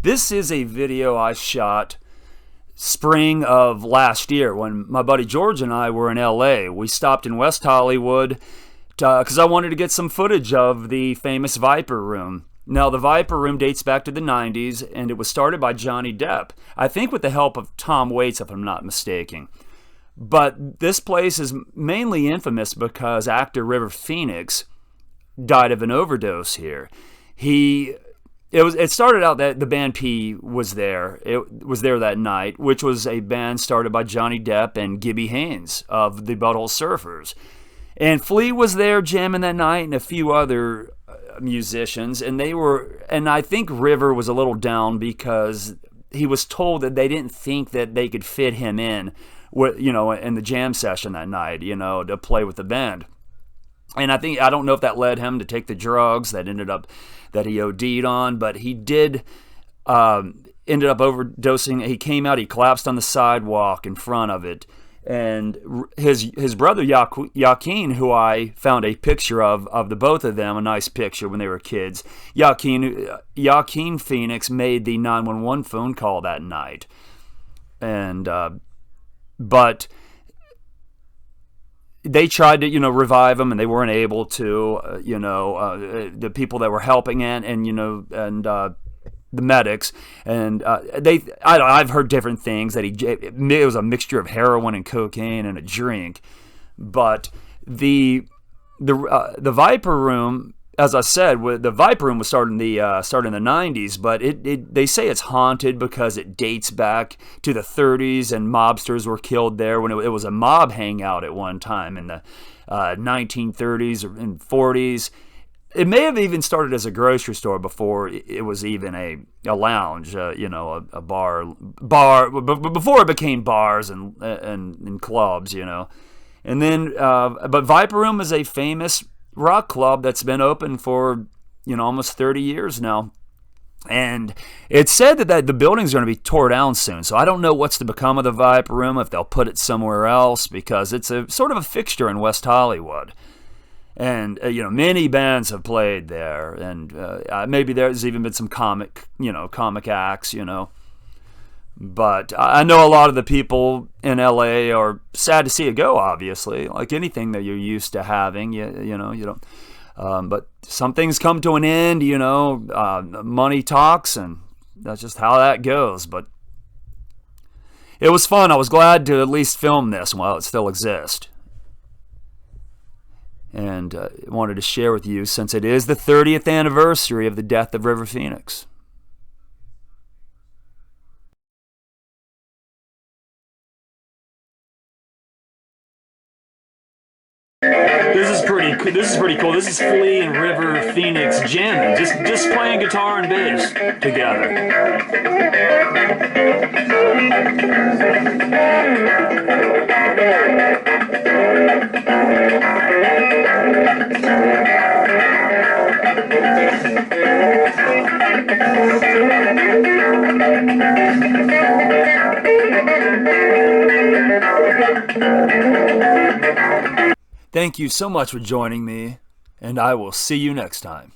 This is a video I shot spring of last year when my buddy George and I were in LA. We stopped in West Hollywood because I wanted to get some footage of the famous Viper Room. Now, the Viper Room dates back to the 90s, and it was started by Johnny Depp, I think with the help of Tom Waits, if I'm not mistaken. But this place is mainly infamous because actor River Phoenix died of an overdose here. It started out that the band P was there. It was there that night, which was a band started by Johnny Depp and Gibby Haynes of the Butthole Surfers. And Flea was there jamming that night, and a few other musicians, and I think River was a little down because he was told that they didn't think that they could fit him in the jam session that night, to play with the band. And I don't know if that led him to take the drugs that he OD'd on, but he ended up overdosing. He came out, he collapsed on the sidewalk in front of it. And his brother Joaquin, who I found a picture of the both of them, a nice picture when they were kids. Joaquin Phoenix made the 911 phone call that night, and but they tried to revive him, and they weren't able to. The people that were helping the medics, and I've heard different things that it was a mixture of heroin and cocaine and a drink, but the Viper Room, as I said, the Viper Room was started in the 90s, but they say it's haunted because it dates back to the 30s, and mobsters were killed there when it was a mob hangout at one time in the 1930s and 40s. It may have even started as a grocery store before it was even a lounge, a bar, before it became bars and clubs, And then, but Viper Room is a famous rock club that's been open for, almost 30 years now. And it's said that the building's going to be tore down soon. So I don't know what's to become of the Viper Room, if they'll put it somewhere else, because it's a sort of a fixture in West Hollywood. And, many bands have played there, and maybe there's even been some comic acts, But I know a lot of the people in LA are sad to see it go, obviously, like anything that you're used to having, you don't. But some things come to an end, money talks, and that's just how that goes. But it was fun. I was glad to at least film this while it still exists. And wanted to share with you, since it is the 30th anniversary of the death of River Phoenix. This is pretty cool. This is Flea and River Phoenix jamming, just playing guitar and bass together. Thank you so much for joining me, and I will see you next time.